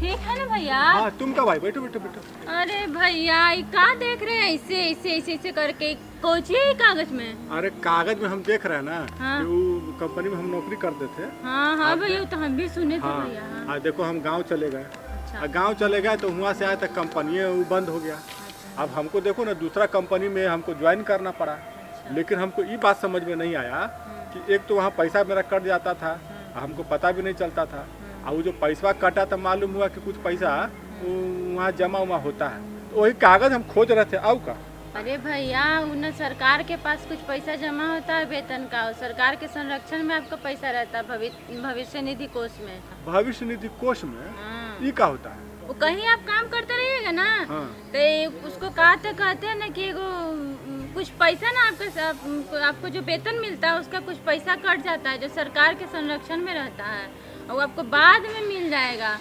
ठीक है ना भैया? हाँ तुम का भाई, बैठो बैठो बैठो। अरे भैया ये का देख रहे हैं ऐसे ऐसे ऐसे ऐसे करके? कोची है कागज में? अरे कागज में हम देख रहे हैं ना। हाँ। कि वो कंपनी में हम नौकरी करते थे। हाँ हाँ भैया, तो हम भी सुने थे हाँ। भैया। हाँ देखो हम गांव चले गए। अच्छा। गांव चले गए तो वहाँ से आए तक कंपनी वो बंद हो गया। अब हमको देखो ना दूसरा कंपनी में हमको ज्वाइन करना पड़ा। लेकिन हमको ये बात समझ में नहीं आया कि एक तो वहाँ पैसा मेरा कट जाता था, हमको पता भी नहीं चलता था। और वो जो पैसा कटा तो मालूम हुआ कि कुछ पैसा वहाँ जमा हुआ होता है, तो वही कागज हम खोज रहे थे। आओ का? अरे भैया उन सरकार के पास कुछ पैसा जमा होता है वेतन का, और सरकार के संरक्षण में आपका पैसा रहता है भविष्य निधि कोष में। भविष्य निधि कोष में ये क्या होता है? वो कहीं आप काम करते रहिएगा ना। हाँ। तो उसको कहते हैं ना कि एगो कुछ पैसा ना आपको जो वेतन मिलता है उसका कुछ पैसा कट जाता है जो सरकार के संरक्षण में रहता है, और वो आपको बाद में मिल जाएगा।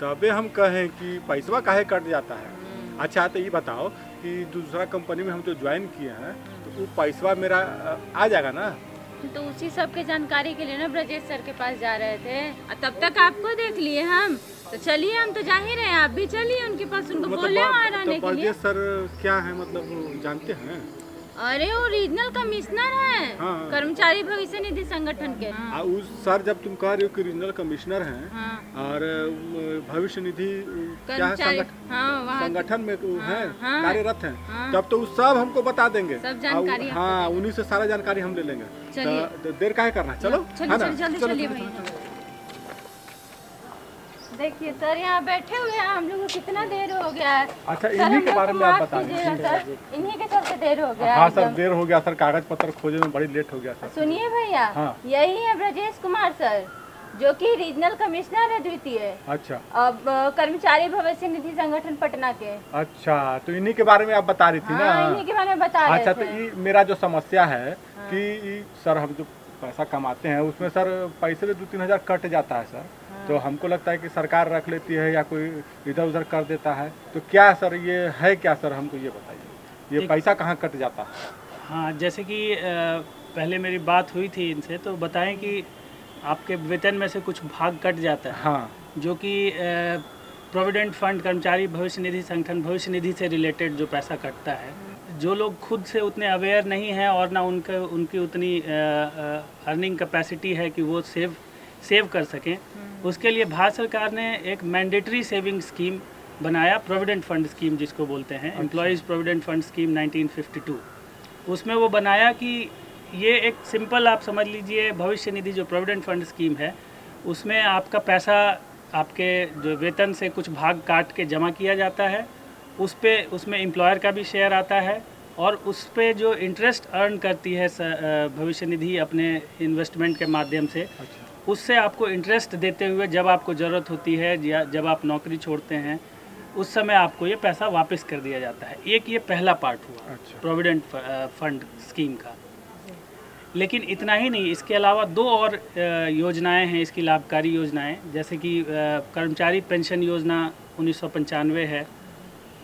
तबे हम कहें कि पैसा काहे कट जाता है। अच्छा तो ये बताओ कि दूसरा कंपनी में हम जो ज्वाइन किए हैं तो वो पैसा मेरा आ जाएगा ना? तो उसी सब के जानकारी के लिए ना ब्रजेश सर के पास जा रहे थे, और तब तक आपको देख लिए हम। तो चलिए हम तो जा ही रहे हैं, आप भी चलिए उनके पास, उनको बोले वहाँ रहने के लिए। ब्रजेश सर क्या है मतलब वो जानते हैं? अरे वो रीजनल कमिश्नर है। हाँ। कर्मचारी भविष्य निधि संगठन के। उस सर जब तुम कह रहे हो कि रीजनल कमिश्नर हैं। हाँ। और भविष्य निधि क्या है संगठन में है कार्यरत हैं। हाँ। तब तो उस सब हमको बता देंगे, सब जानकारी। हाँ उन्हीं से सारा जानकारी हम ले लेंगे। तो देर काहे करना, चलो चलिए भैया। देखिए सर यहाँ बैठे हुए हैं हम लोग को कितना देर हो गया है। अच्छा इन्हीं के बारे में आप बता दीजिए सर, इन्हीं के चलते देर हो गया। हाँ सर देर हो गया सर, कागज पत्र खोजने में बड़ी लेट हो गया सर। सुनिए भैया। हाँ। यही है ब्रजेश कुमार सर जो कि रीजनल कमिश्नर है द्वितीय। अच्छा। अब कर्मचारी भविष्य निधि संगठन पटना के। अच्छा तो इन्हीं के बारे में आप बता रही थी ना? इन्हीं के बारे में बता रहे थे। अच्छा तो ये मेरा जो समस्या है कि सर हम जो पैसा कमाते हैं उसमें सर पैसे 2-3 हज़ार कट जाता है सर। तो हमको लगता है कि सरकार रख लेती है या कोई इधर उधर कर देता है, तो क्या सर ये है क्या सर, हमको ये बताइए ये पैसा कहाँ कट जाता है? हाँ जैसे कि पहले मेरी बात हुई थी इनसे, तो बताएं कि आपके वेतन में से कुछ भाग कट जाता है। हाँ। जो कि प्रोविडेंट फंड कर्मचारी भविष्य निधि संगठन भविष्य निधि से रिलेटेड जो पैसा कटता है, जो लोग खुद से उतने अवेयर नहीं हैं और ना उनकी उतनी अर्निंग कैपेसिटी है कि वो सेव कर सकें, उसके लिए भारत सरकार ने एक मैंडेटरी सेविंग स्कीम बनाया, प्रोविडेंट फंड स्कीम जिसको बोलते हैं, एम्प्लॉयज़ प्रोविडेंट फंड स्कीम 1952। उसमें वो बनाया कि ये एक सिंपल आप समझ लीजिए भविष्य निधि जो प्रोविडेंट फंड स्कीम है उसमें आपका पैसा आपके जो वेतन से कुछ भाग काट के जमा किया जाता है, उसमें एम्प्लॉयर का भी शेयर आता है, और उस पे जो इंटरेस्ट अर्न करती है भविष्य निधि अपने इन्वेस्टमेंट के माध्यम से, उससे आपको इंटरेस्ट देते हुए जब आपको ज़रूरत होती है या जब आप नौकरी छोड़ते हैं उस समय आपको ये पैसा वापस कर दिया जाता है। एक ये पहला पार्ट हुआ प्रोविडेंट फंड स्कीम का। लेकिन इतना ही नहीं, इसके अलावा 2 और योजनाएं हैं इसकी लाभकारी योजनाएं, जैसे कि कर्मचारी पेंशन योजना 1995 है,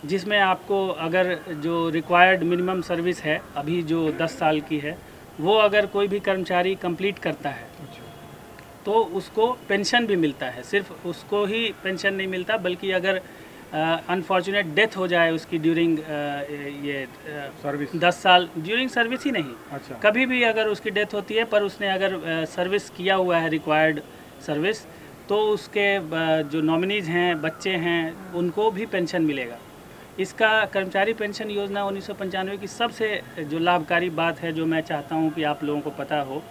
जिसमें आपको अगर जो रिक्वायर्ड मिनिमम सर्विस है अभी जो 10 साल की है, वो अगर कोई भी कर्मचारी कंप्लीट करता है तो उसको पेंशन भी मिलता है। सिर्फ उसको ही पेंशन नहीं मिलता बल्कि अगर अनफॉर्चुनेट डेथ हो जाए उसकी ड्यूरिंग ये सर्विस 10 साल, ड्यूरिंग सर्विस ही नहीं, अच्छा, कभी भी अगर उसकी डेथ होती है पर उसने अगर सर्विस किया हुआ है रिक्वायर्ड सर्विस, तो उसके जो नॉमिनीज़ हैं, बच्चे हैं, उनको भी पेंशन मिलेगा। इसका कर्मचारी पेंशन योजना 1995 की सबसे जो लाभकारी बात है, जो मैं चाहता हूँ कि आप लोगों को पता हो,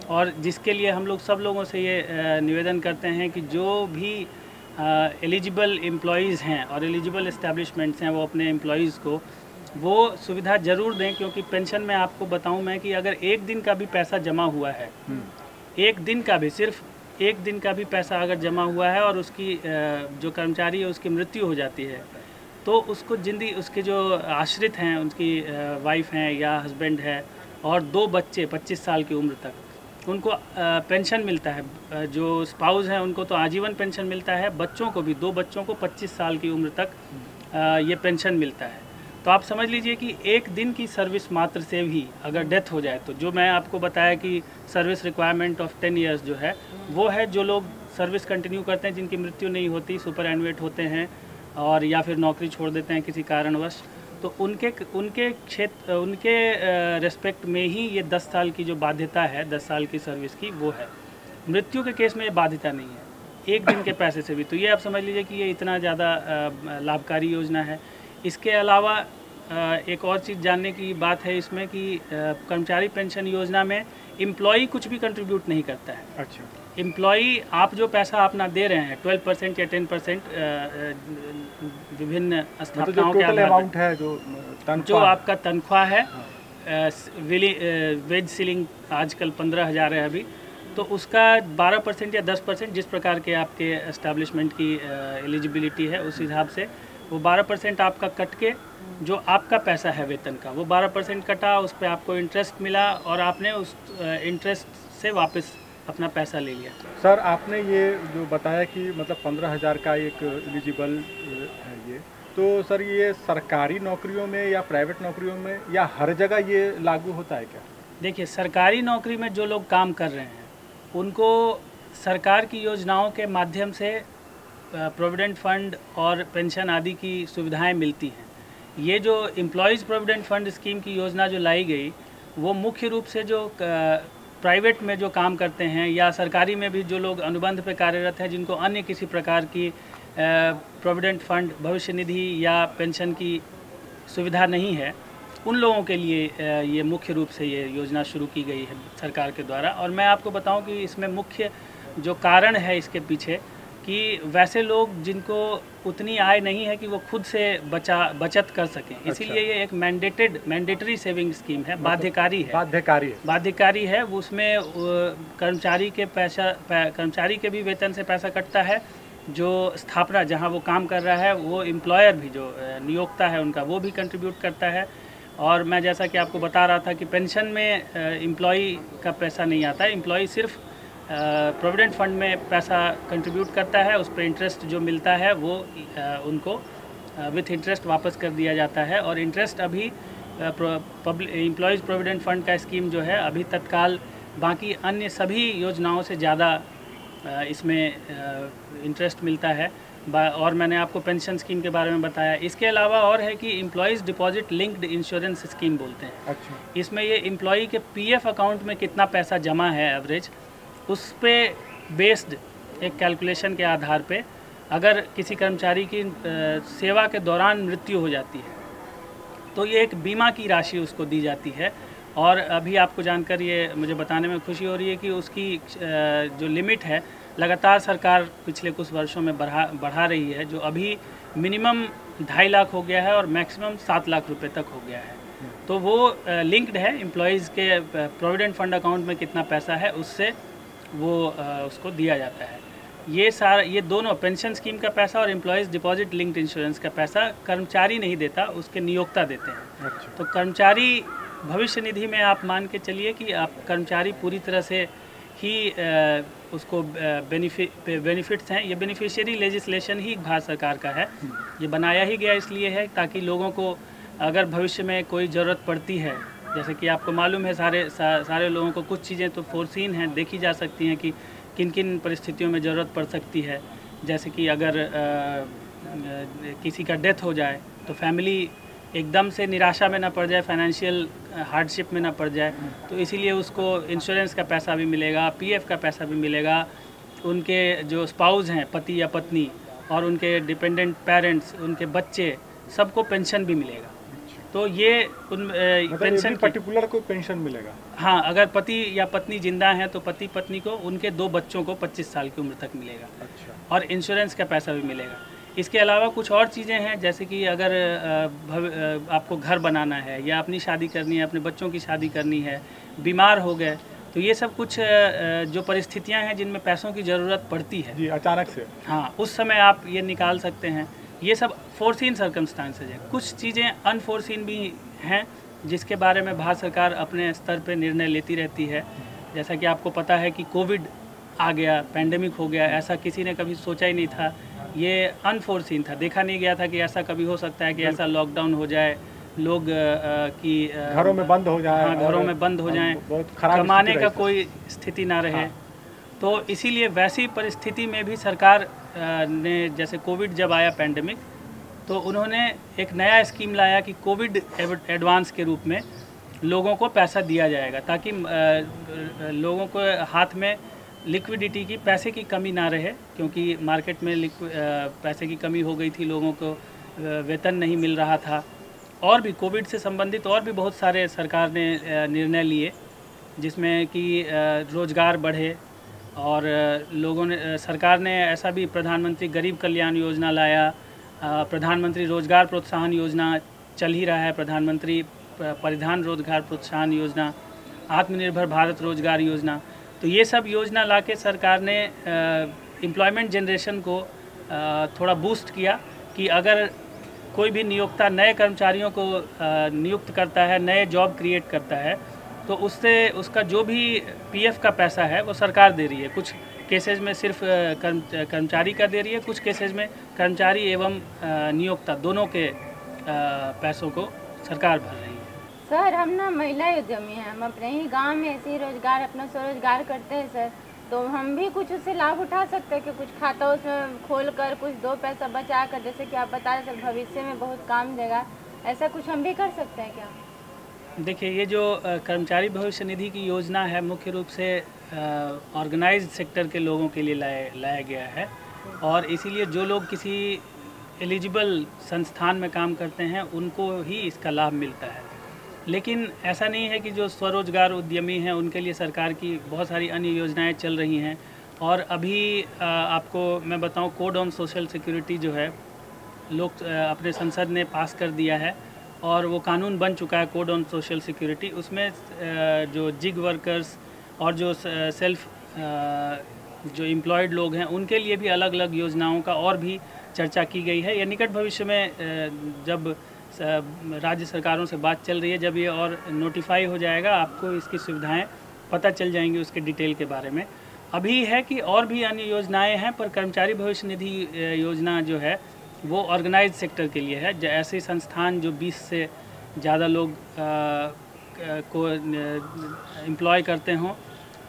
और जिसके लिए हम लोग सब लोगों से ये निवेदन करते हैं कि जो भी एलिजिबल एम्प्लॉयज़ हैं और एलिजिबल इस्टेब्लिशमेंट्स हैं वो अपने एम्प्लॉयज़ को वो सुविधा जरूर दें, क्योंकि पेंशन में आपको बताऊं मैं कि अगर एक दिन का भी पैसा जमा हुआ है, एक दिन का भी, सिर्फ एक दिन का भी पैसा अगर जमा हुआ है और उसकी जो कर्मचारी है उसकी मृत्यु हो जाती है, तो उसको जिंदगी, उसके जो आश्रित हैं, उनकी वाइफ हैं या हस्बैंड है और 2 बच्चे 25 साल की उम्र तक, उनको पेंशन मिलता है। जो स्पाउस हैं उनको तो आजीवन पेंशन मिलता है, बच्चों को भी, 2 बच्चों को 25 साल की उम्र तक ये पेंशन मिलता है। तो आप समझ लीजिए कि एक दिन की सर्विस मात्र से भी अगर डेथ हो जाए, तो जो मैं आपको बताया कि सर्विस रिक्वायरमेंट ऑफ 10 इयर्स जो है, वो है जो लोग सर्विस कंटिन्यू करते हैं, जिनकी मृत्यु नहीं होती, सुपर एनुएट होते हैं और या फिर नौकरी छोड़ देते हैं किसी कारणवश, तो उनके रेस्पेक्ट में ही ये 10 साल की जो बाध्यता है, 10 साल की सर्विस की, वो है। मृत्यु के केस में ये बाध्यता नहीं है, एक दिन के पैसे से भी। तो ये आप समझ लीजिए कि ये इतना ज़्यादा लाभकारी योजना है। इसके अलावा एक और चीज़ जानने की बात है इसमें कि कर्मचारी पेंशन योजना में एम्प्लॉई कुछ भी कंट्रीब्यूट नहीं करता है। अच्छा। एम्प्लॉई, आप जो पैसा अपना दे रहे हैं 12% या 10% विभिन्न स्थापनाओं के आधार पर, जो आपका तनख्वाह है, वेज सीलिंग आजकल 15,000 है अभी, तो उसका 12% या 10%, जिस प्रकार के आपके एस्टैब्लिशमेंट की एलिजिबिलिटी है उस हिसाब से वो 12% आपका कट के, जो आपका पैसा है वेतन का, वो 12% कटा, उस पर आपको इंटरेस्ट मिला और आपने उस इंटरेस्ट से वापस अपना पैसा ले लिया। सर, आपने ये जो बताया कि मतलब 15,000 का एक एलिजिबल है ये, तो सर ये सरकारी नौकरियों में या प्राइवेट नौकरियों में या हर जगह ये लागू होता है क्या? देखिए, सरकारी नौकरी में जो लोग काम कर रहे हैं उनको सरकार की योजनाओं के माध्यम से प्रोविडेंट फंड और पेंशन आदि की सुविधाएं मिलती हैं। ये जो एम्प्लॉयज़ प्रोविडेंट फंड स्कीम की योजना जो लाई गई, वो मुख्य रूप से जो प्राइवेट में जो काम करते हैं या सरकारी में भी जो लोग अनुबंध पे कार्यरत हैं, जिनको अन्य किसी प्रकार की प्रोविडेंट फंड, भविष्य निधि या पेंशन की सुविधा नहीं है, उन लोगों के लिए ये मुख्य रूप से ये योजना शुरू की गई है सरकार के द्वारा। और मैं आपको बताऊं कि इसमें मुख्य जो कारण है इसके पीछे, कि वैसे लोग जिनको उतनी आय नहीं है कि वो खुद से बचत कर सकें, इसीलिए ये एक मैंडेटरी सेविंग स्कीम है, बाध्यकारी है। वो उसमें कर्मचारी के भी वेतन से पैसा कटता है, जो स्थापना जहां वो काम कर रहा है वो एम्प्लॉयर भी, जो नियोक्ता है उनका, वो भी कंट्रीब्यूट करता है। और मैं जैसा कि आपको बता रहा था कि पेंशन में एम्प्लॉई का पैसा नहीं आता है, एम्प्लॉई सिर्फ प्रोविडेंट फंड में पैसा कंट्रीब्यूट करता है, उस पर इंटरेस्ट जो मिलता है वो उनको विथ इंटरेस्ट वापस कर दिया जाता है। और इंटरेस्ट अभी एम्प्लॉयज़ प्रोविडेंट फंड का स्कीम जो है अभी तत्काल बाकी अन्य सभी योजनाओं से ज़्यादा इसमें इंटरेस्ट मिलता है। और मैंने आपको पेंशन स्कीम के बारे में बताया। इसके अलावा और है कि employees deposit linked insurance scheme बोलते हैं। अच्छा। इसमें ये एम्प्लॉई के पीएफ अकाउंट में कितना पैसा जमा है एवरेज, उस पे बेस्ड एक कैलकुलेशन के आधार पे अगर किसी कर्मचारी की सेवा के दौरान मृत्यु हो जाती है तो ये एक बीमा की राशि उसको दी जाती है। और अभी आपको जानकर ये मुझे बताने में खुशी हो रही है कि उसकी जो लिमिट है लगातार सरकार पिछले कुछ वर्षों में बढ़ा रही है, जो अभी मिनिमम 2.5 लाख हो गया है और मैक्सिमम 7 लाख रुपए तक हो गया है। तो वो लिंक्ड है एम्प्लॉयज़ के प्रोविडेंट फंड अकाउंट में कितना पैसा है उससे वो उसको दिया जाता है। ये दोनों पेंशन स्कीम का पैसा और एम्प्लॉयज़ डिपॉजिट लिंक्ड इंश्योरेंस का पैसा कर्मचारी नहीं देता, उसके नियोक्ता देते हैं। अच्छा। तो कर्मचारी भविष्य निधि में आप मान के चलिए कि आप कर्मचारी पूरी तरह से ही उसको बेनिफिट्स हैं। ये बेनिफिशियरी लेजिस्लेशन ही भारत सरकार का है, ये बनाया ही गया इसलिए है ताकि लोगों को अगर भविष्य में कोई ज़रूरत पड़ती है, जैसे कि आपको मालूम है सारे लोगों को कुछ चीज़ें तो फोर्सीन हैं, देखी जा सकती हैं कि किन किन परिस्थितियों में ज़रूरत पड़ सकती है। जैसे कि अगर किसी का डेथ हो जाए तो फैमिली एकदम से निराशा में ना पड़ जाए, फाइनेंशियल हार्डशिप में ना पड़ जाए, तो इसीलिए उसको इंश्योरेंस का पैसा भी मिलेगा, पीएफ का पैसा भी मिलेगा, उनके जो स्पाउस हैं, पति या पत्नी, और उनके डिपेंडेंट पेरेंट्स, उनके बच्चे, सबको पेंशन भी मिलेगा। तो ये पेंशन पर्टिकुलर को पेंशन मिलेगा। हाँ, अगर पति या पत्नी जिंदा हैं तो पति पत्नी को, उनके 2 बच्चों को 25 साल की उम्र तक मिलेगा। अच्छा। और इंश्योरेंस का पैसा भी मिलेगा। इसके अलावा कुछ और चीज़ें हैं, जैसे कि अगर आपको घर बनाना है या अपनी शादी करनी है, अपने बच्चों की शादी करनी है, बीमार हो गए, तो ये सब कुछ जो परिस्थितियां हैं जिनमें पैसों की ज़रूरत पड़ती है जी अचानक से, हाँ, उस समय आप ये निकाल सकते हैं। ये सब फोर्सिन सर्कमस्टांसेज हैं। कुछ चीज़ें अनफोर्सिन भी हैं जिसके बारे में भारत सरकार अपने स्तर पे निर्णय लेती रहती है। जैसा कि आपको पता है कि कोविड आ गया, पैंडेमिक हो गया, ऐसा किसी ने कभी सोचा ही नहीं था। ये अनफोर्सिन था, देखा नहीं गया था कि ऐसा कभी हो सकता है कि ऐसा लॉकडाउन हो जाए, लोग घरों में बंद हो जाए, हाँ, घरों में बंद हो जाएं, कमाने का कोई स्थिति ना रहे। तो इसीलिए वैसी परिस्थिति में भी सरकार ने, जैसे कोविड जब आया पैंडेमिक, तो उन्होंने एक नया स्कीम लाया कि कोविड एडवांस के रूप में लोगों को पैसा दिया जाएगा, ताकि लोगों को हाथ में लिक्विडिटी की, पैसे की कमी ना रहे, क्योंकि मार्केट में पैसे की कमी हो गई थी, लोगों को वेतन नहीं मिल रहा था, और भी कोविड से संबंधित और भी बहुत सारे सरकार ने निर्णय लिए जिसमें कि रोज़गार बढ़े। और लोगों ने, सरकार ने ऐसा भी प्रधानमंत्री गरीब कल्याण योजना लाया, प्रधानमंत्री रोज़गार प्रोत्साहन योजना चल ही रहा है, प्रधानमंत्री परिधान रोज़गार प्रोत्साहन योजना, आत्मनिर्भर भारत रोज़गार योजना। तो ये सब योजना लाके सरकार ने एम्प्लॉयमेंट जनरेशन को थोड़ा बूस्ट किया कि अगर कोई भी नियोक्ता नए कर्मचारियों को नियुक्त करता है, नए जॉब क्रिएट करता है, तो उससे उसका जो भी पीएफ का पैसा है वो सरकार दे रही है। कुछ केसेस में सिर्फ कर्मचारी का दे रही है, कुछ केसेस में कर्मचारी एवं नियोक्ता दोनों के पैसों को सरकार भर रही है। सर, हम ना महिला उद्यमी हैं, हम अपने ही गांव में ऐसे ही रोजगार, अपना स्वरोजगार करते हैं सर, तो हम भी कुछ उससे लाभ उठा सकते हैं कि कुछ खाता उसमें खोल कर कुछ दो पैसा बचा कर, जैसे कि आप बता रहे सर भविष्य में बहुत काम देगा, ऐसा कुछ हम भी कर सकते हैं क्या? देखिए, ये जो कर्मचारी भविष्य निधि की योजना है, मुख्य रूप से ऑर्गेनाइज्ड सेक्टर के लोगों के लिए लाया गया है, और इसीलिए जो लोग किसी एलिजिबल संस्थान में काम करते हैं उनको ही इसका लाभ मिलता है। लेकिन ऐसा नहीं है कि जो स्वरोजगार उद्यमी हैं उनके लिए सरकार की बहुत सारी अन्य योजनाएं चल रही हैं। और अभी आपको मैं बताऊं, कोड ऑन सोशल सिक्योरिटी जो है, लोग अपने संसद ने पास कर दिया है और वो कानून बन चुका है, कोड ऑन सोशल सिक्योरिटी। उसमें जो जिग वर्कर्स और जो सेल्फ जो एम्प्लॉयड लोग हैं उनके लिए भी अलग अलग योजनाओं का और भी चर्चा की गई है। यह निकट भविष्य में जब राज्य सरकारों से बात चल रही है, जब ये और नोटिफाई हो जाएगा आपको इसकी सुविधाएं पता चल जाएंगी उसके डिटेल के बारे में। अभी है कि और भी अन्य योजनाएं हैं, पर कर्मचारी भविष्य निधि योजना जो है वो ऑर्गेनाइज्ड सेक्टर के लिए है। ऐसे संस्थान जो 20 से ज़्यादा लोग को एम्प्लॉय करते हों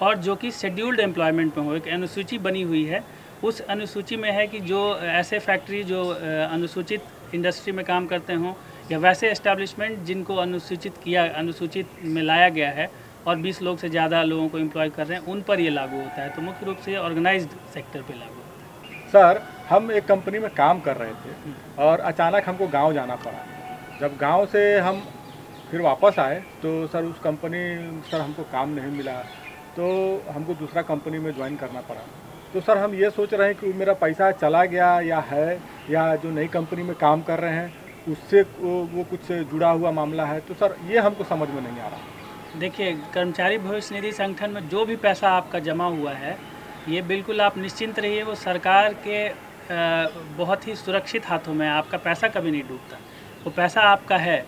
और जो कि शेड्यूल्ड एम्प्लॉयमेंट में हो। एक अनुसूची बनी हुई है, उस अनुसूची में है कि जो ऐसे फैक्ट्री जो अनुसूचित इंडस्ट्री में काम करते हों या वैसे एस्टैब्लिशमेंट जिनको अनुसूचित में लाया गया है और 20 लोग से ज़्यादा लोगों को एम्प्लॉय कर रहे हैं, उन पर ये लागू होता है। तो मुख्य रूप से ऑर्गेनाइज्ड सेक्टर पे लागू होता है। सर, हम एक कंपनी में काम कर रहे थे और अचानक हमको गांव जाना पड़ा। जब गांव से हम फिर वापस आए तो सर उस कंपनी हमको काम नहीं मिला, तो हमको दूसरा कंपनी में ज्वाइन करना पड़ा। तो सर हम ये सोच रहे हैं कि मेरा पैसा चला गया या है, या जो नई कंपनी में काम कर रहे हैं उससे वो कुछ जुड़ा हुआ मामला है। तो सर ये हमको समझ में नहीं आ रहा। देखिए, कर्मचारी भविष्य निधि संगठन में जो भी पैसा आपका जमा हुआ है, ये बिल्कुल आप निश्चिंत रहिए, वो सरकार के बहुत ही सुरक्षित हाथों में। आपका पैसा कभी नहीं डूबता, वो पैसा आपका है।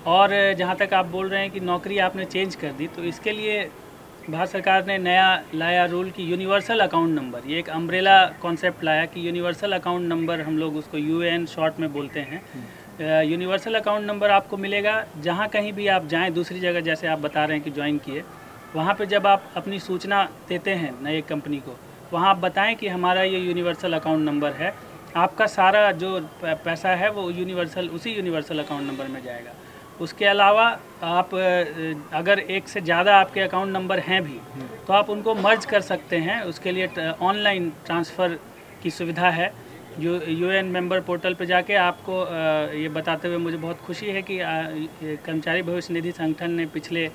और जहाँ तक आप बोल रहे हैं कि नौकरी आपने चेंज कर दी, तो इसके लिए भारत सरकार ने नया लाया रूल कि यूनिवर्सल अकाउंट नंबर। ये एक अम्ब्रेला कॉन्सेप्ट लाया कि यूनिवर्सल अकाउंट नंबर, हम लोग उसको यूएएन शॉर्ट में बोलते हैं। यूनिवर्सल अकाउंट नंबर आपको मिलेगा जहाँ कहीं भी आप जाएं, दूसरी जगह जैसे आप बता रहे हैं कि ज्वाइन किए, वहाँ पे जब आप अपनी सूचना देते हैं नए कंपनी को, वहाँ आप बताएं कि हमारा ये यूनिवर्सल अकाउंट नंबर है। आपका सारा जो पैसा है वो उसी यूनिवर्सल अकाउंट नंबर में जाएगा। उसके अलावा आप अगर एक से ज़्यादा आपके अकाउंट नंबर हैं भी तो आप उनको मर्ज कर सकते हैं। उसके लिए ऑनलाइन ट्रांसफ़र की सुविधा है। यूएएन मेंबर पोर्टल पे जाके आपको ये बताते हुए मुझे बहुत खुशी है कि कर्मचारी भविष्य निधि संगठन ने पिछले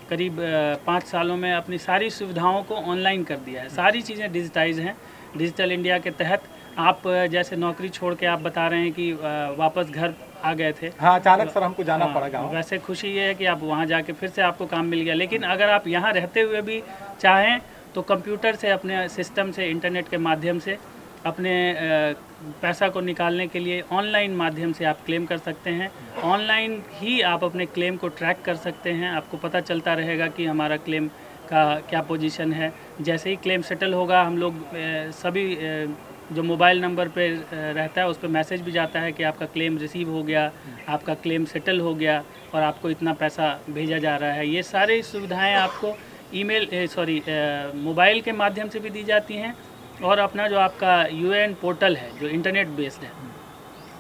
करीब 5 सालों में अपनी सारी सुविधाओं को ऑनलाइन कर दिया है। सारी चीज़ें डिजिटाइज हैं। डिजिटल इंडिया के तहत आप जैसे नौकरी छोड़ के आप बता रहे हैं कि वापस घर आ गए थे। हाँ, अचानक सर हमको जाना पड़ा गाँव। वैसे खुशी ये है कि आप वहाँ जाके फिर से आपको काम मिल गया, लेकिन अगर आप यहाँ रहते हुए भी चाहें तो कंप्यूटर से, अपने सिस्टम से, इंटरनेट के माध्यम से अपने पैसा को निकालने के लिए ऑनलाइन माध्यम से आप क्लेम कर सकते हैं। ऑनलाइन ही आप अपने क्लेम को ट्रैक कर सकते हैं, आपको पता चलता रहेगा कि हमारा क्लेम का क्या पोजीशन है। जैसे ही क्लेम सेटल होगा, हम लोग सभी जो मोबाइल नंबर पे रहता है उस पर मैसेज भी जाता है कि आपका क्लेम रिसीव हो गया, आपका क्लेम सेटल हो गया और आपको इतना पैसा भेजा जा रहा है। ये सारी सुविधाएं आपको मोबाइल के माध्यम से भी दी जाती हैं और अपना जो आपका यूएएन पोर्टल है जो इंटरनेट बेस्ड है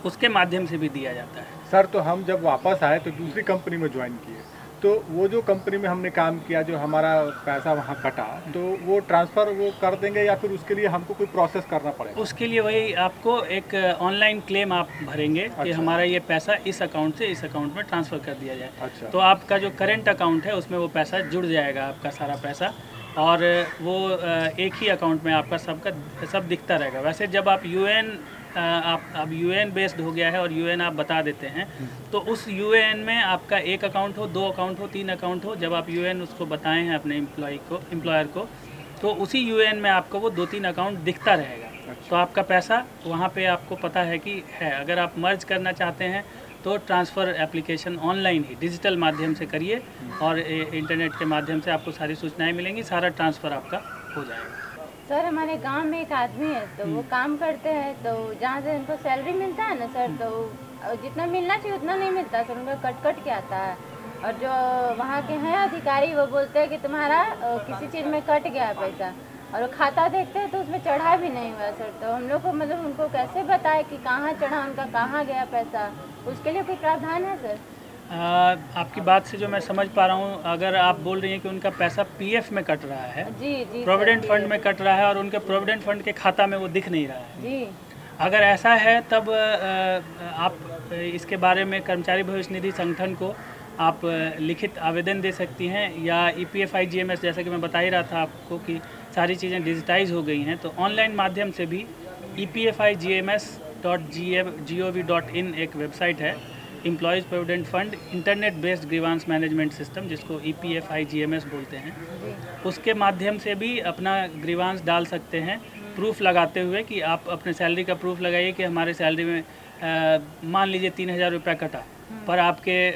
उसके माध्यम से भी दिया जाता है। सर, तो हम जब वापस आए तो दूसरी कंपनी में ज्वाइन किए, तो वो जो कंपनी में हमने काम किया, जो हमारा पैसा वहाँ कटा, तो वो ट्रांसफ़र वो कर देंगे या फिर उसके लिए हमको कोई प्रोसेस करना पड़ेगा? उसके लिए वही आपको एक ऑनलाइन क्लेम आप भरेंगे कि हमारा ये पैसा इस अकाउंट से इस अकाउंट में ट्रांसफ़र कर दिया जाए। अच्छा। तो आपका जो करेंट अकाउंट है उसमें वो पैसा जुड़ जाएगा, आपका सारा पैसा, और वो एक ही अकाउंट में आपका सब दिखता रहेगा। वैसे जब आप यूएएन अब यूएएन बेस्ड हो गया है और यूएएन आप बता देते हैं, तो उस यूएएन में आपका एक अकाउंट हो, 2 अकाउंट हो, 3 अकाउंट हो, जब आप यूएएन उसको बताए हैं अपने एम्प्लॉयर को, तो उसी यूएएन में आपको वो 2-3 अकाउंट दिखता रहेगा। तो आपका पैसा वहाँ पे आपको पता है कि है। अगर आप मर्ज करना चाहते हैं तो ट्रांसफ़र एप्लीकेशन ऑनलाइन ही डिजिटल माध्यम से करिए और इंटरनेट के माध्यम से आपको सारी सूचनाएं मिलेंगी, सारा ट्रांसफ़र आपका हो जाएगा। सर, हमारे गांव में एक आदमी है, तो वो काम करते हैं, तो जहाँ से उनको सैलरी मिलता है ना सर, तो जितना मिलना चाहिए उतना नहीं मिलता सर, उनका कट के आता है। और जो वहाँ के हैं अधिकारी वो बोलते हैं कि तुम्हारा किसी चीज़ में कट गया है पैसा, और वो खाता देखते हैं तो उसमें चढ़ा भी नहीं हुआ सर। तो हम लोग को मतलब उनको कैसे बताए कि कहाँ चढ़ा, उनका कहाँ गया पैसा, उसके लिए कोई प्रावधान है सर? आपकी बात से जो मैं समझ पा रहा हूँ, अगर आप बोल रही हैं कि उनका पैसा पीएफ में कट रहा है, जी प्रोविडेंट फंड में कट रहा है और उनके प्रोविडेंट फंड के खाता में वो दिख नहीं रहा है जी, अगर ऐसा है तब आप इसके बारे में कर्मचारी भविष्य निधि संगठन को आप लिखित आवेदन दे सकती हैं, या EPFI-GMS, जैसा कि मैं बता ही रहा था आपको कि सारी चीज़ें डिजिटाइज हो गई हैं, तो ऑनलाइन माध्यम से भी EPFI-GMS.gov.in एक वेबसाइट है, employees provident fund internet based grievance management system, जिसको EPFI-GMS बोलते हैं, उसके माध्यम से भी अपना ग्रीवांस डाल सकते हैं, प्रूफ लगाते हुए कि आप अपने सैलरी का प्रूफ लगाइए कि हमारे सैलरी में मान लीजिए 3,000 रुपया कटा, पर आपके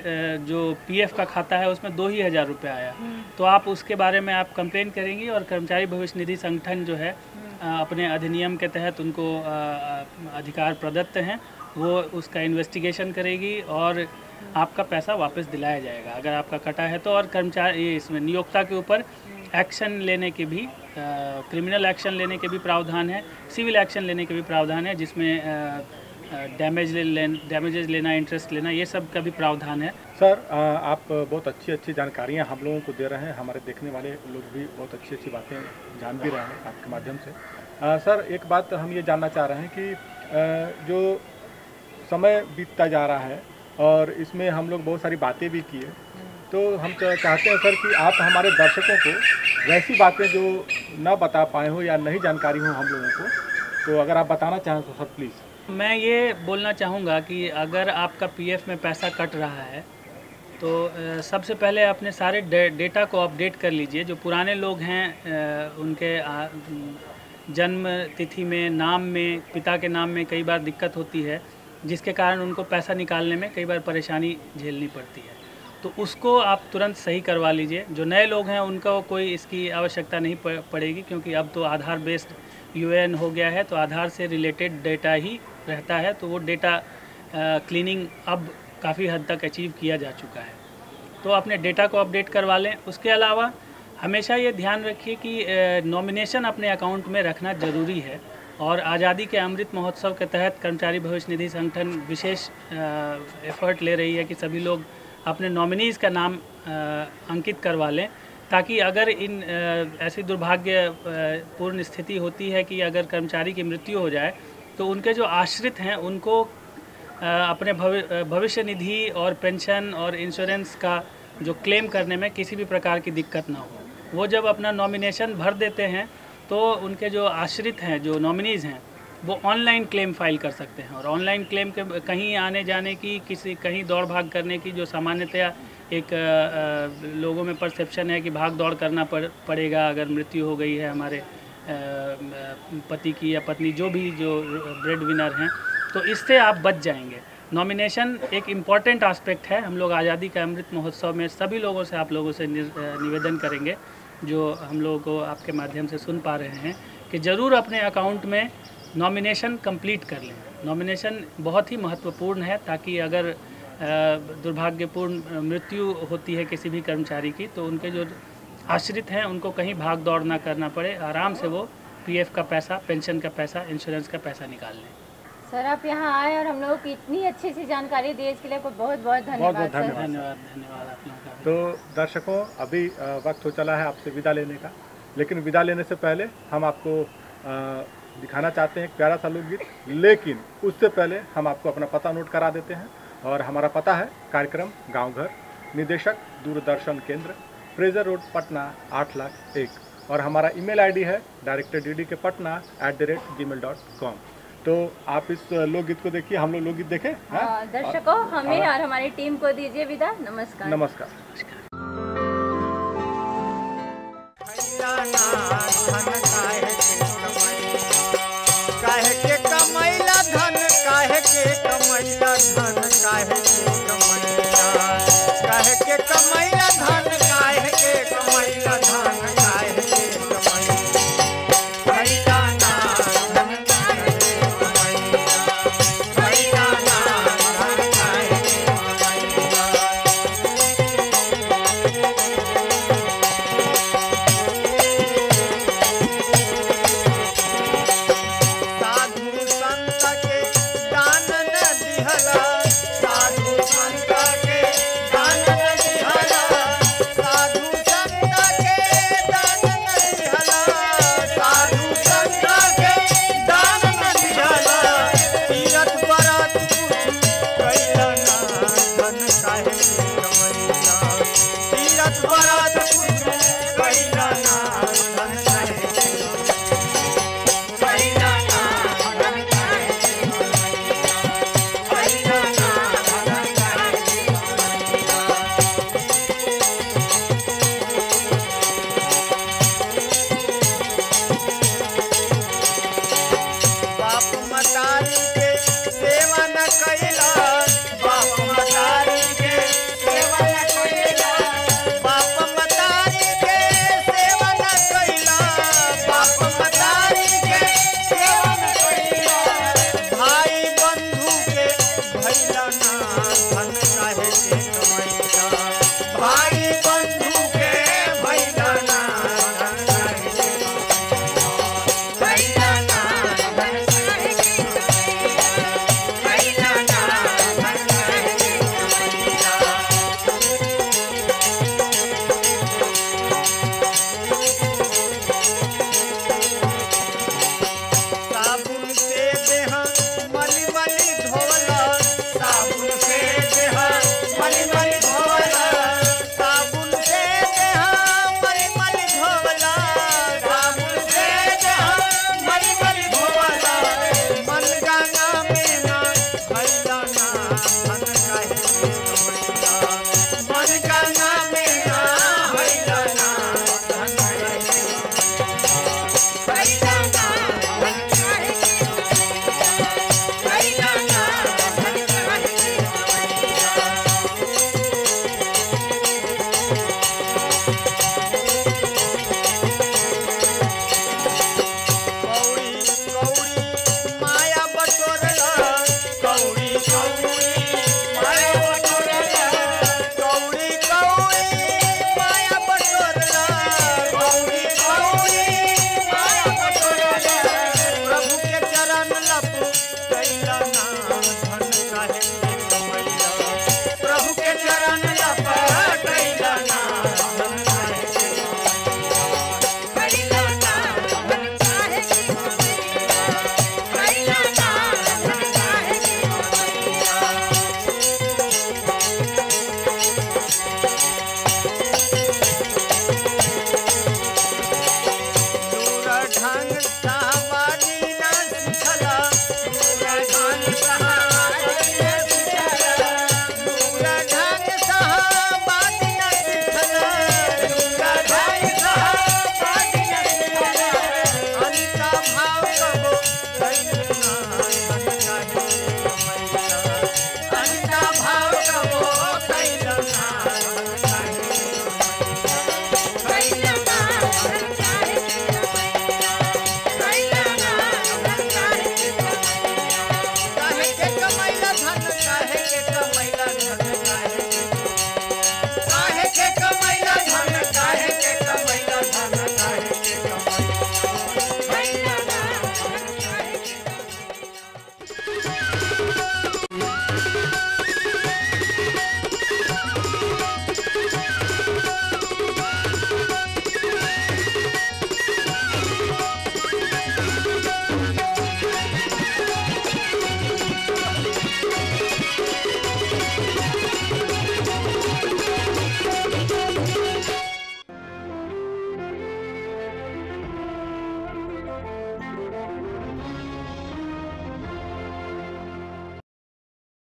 जो पीएफ का खाता है उसमें 2,000 रुपया आया, तो आप उसके बारे में आप कंप्लेन करेंगी और कर्मचारी भविष्य निधि संगठन जो है अपने अधिनियम के तहत उनको अधिकार प्रदत्त हैं, वो उसका इन्वेस्टिगेशन करेगी और आपका पैसा वापस दिलाया जाएगा अगर आपका कटा है तो। और कर्मचारी इसमें नियोक्ता के ऊपर एक्शन लेने के भी, क्रिमिनल एक्शन लेने के भी प्रावधान है, सिविल एक्शन लेने के भी प्रावधान है, जिसमें डैमेजेस लेना, इंटरेस्ट लेना, ये सब का भी प्रावधान है। सर, आप बहुत अच्छी जानकारियाँ हम लोगों को दे रहे हैं, हमारे देखने वाले लोग भी बहुत अच्छी बातें जान भी रहे हैं आपके माध्यम से। सर, एक बात हम ये जानना चाह रहे हैं कि जो समय बीतता जा रहा है और इसमें हम लोग बहुत सारी बातें भी किए, तो हम चाहते हैं सर कि आप हमारे दर्शकों को वैसी बातें जो ना बता पाए हो या नहीं जानकारी हो हम लोगों को, तो अगर आप बताना चाहें तो सर प्लीज़। मैं ये बोलना चाहूँगा कि अगर आपका पीएफ में पैसा कट रहा है तो सबसे पहले अपने सारे डेटा को अपडेट कर लीजिए। जो पुराने लोग हैं उनके जन्म तिथि में, नाम में, पिता के नाम में कई बार दिक्कत होती है, जिसके कारण उनको पैसा निकालने में कई बार परेशानी झेलनी पड़ती है, तो उसको आप तुरंत सही करवा लीजिए। जो नए लोग हैं उनको कोई इसकी आवश्यकता नहीं पड़ेगी, क्योंकि अब तो आधार बेस्ड यूएएन हो गया है, तो आधार से रिलेटेड डेटा ही रहता है, तो वो डेटा क्लीनिंग अब काफ़ी हद तक अचीव किया जा चुका है, तो अपने डेटा को अपडेट करवा लें। उसके अलावा हमेशा ये ध्यान रखिए कि नॉमिनेशन अपने अकाउंट में रखना ज़रूरी है, और आज़ादी के अमृत महोत्सव के तहत कर्मचारी भविष्य निधि संगठन विशेष एफर्ट ले रही है कि सभी लोग अपने नॉमिनीज़ का नाम अंकित करवा लें, ताकि अगर इन ऐसी दुर्भाग्यपूर्ण स्थिति होती है कि अगर कर्मचारी की मृत्यु हो जाए तो उनके जो आश्रित हैं उनको अपने भविष्य निधि और पेंशन और इंश्योरेंस का जो क्लेम करने में किसी भी प्रकार की दिक्कत ना हो। वो जब अपना नॉमिनेशन भर देते हैं तो उनके जो आश्रित हैं, जो नॉमिनीज़ हैं, वो ऑनलाइन क्लेम फाइल कर सकते हैं। और ऑनलाइन क्लेम के कहीं आने जाने की, किसी कहीं दौड़ भाग करने की जो सामान्यतया एक लोगों में परसेप्शन है कि भाग दौड़ करना पड़ेगा अगर मृत्यु हो गई है हमारे पति की या पत्नी, जो ब्रेड विनर हैं, तो इससे आप बच जाएंगे। नॉमिनेशन एक इम्पॉर्टेंट एस्पेक्ट है। हम लोग आज़ादी का अमृत महोत्सव में सभी लोगों से, आप लोगों से निवेदन करेंगे जो हम लोगों को आपके माध्यम से सुन पा रहे हैं कि ज़रूर अपने अकाउंट में नॉमिनेशन कंप्लीट कर लें। नॉमिनेशन बहुत ही महत्वपूर्ण है, ताकि अगर दुर्भाग्यपूर्ण मृत्यु होती है किसी भी कर्मचारी की, तो उनके जो आश्रित हैं उनको कहीं भाग दौड़ ना करना पड़े, आराम से वो पीएफ का पैसा, पेंशन का पैसा, इंश्योरेंस का पैसा निकाल लें। सर आप यहाँ आए और हम लोगों को इतनी अच्छी सी जानकारी दी, इसके लिए बहुत बहुत धन्यवाद। धन्यवाद आप लोगों का। तो दर्शकों, अभी वक्त हो चला है आपसे विदा लेने का, लेकिन विदा लेने से पहले हम आपको दिखाना चाहते हैं एक प्यारा सा लोकगीत, लेकिन उससे पहले हम आपको अपना पता नोट करा देते हैं। और हमारा पता है कार्यक्रम गांव घर, निदेशक दूरदर्शन केंद्र, फ्रेजर रोड, पटना 8,01,000, और हमारा ईमेल आईडी है directorddkpatna@gmail.com। तो आप इस लोकगीत को देखिए, हम लोग लोकगीत देखें। दर्शकों, हमें और हमारी टीम को दीजिए विदा। नमस्कार। नमस्कार। काहे के कमैला धन, काहे के कमैला धन, काहे के कमैला, काहे के कमैला धन, काहे के कमैला धन, काहे के कमैला, कैला ना धन, काहे के कमैला, कैला ना धन, काहे के साधु संत के दान न दिहला, साधु संत के दान न दिहला, साधु संत के दान न दिहला, साधु संत के दान न दिहला, तीरथ बरत कुछ कैला ना धन, काहे के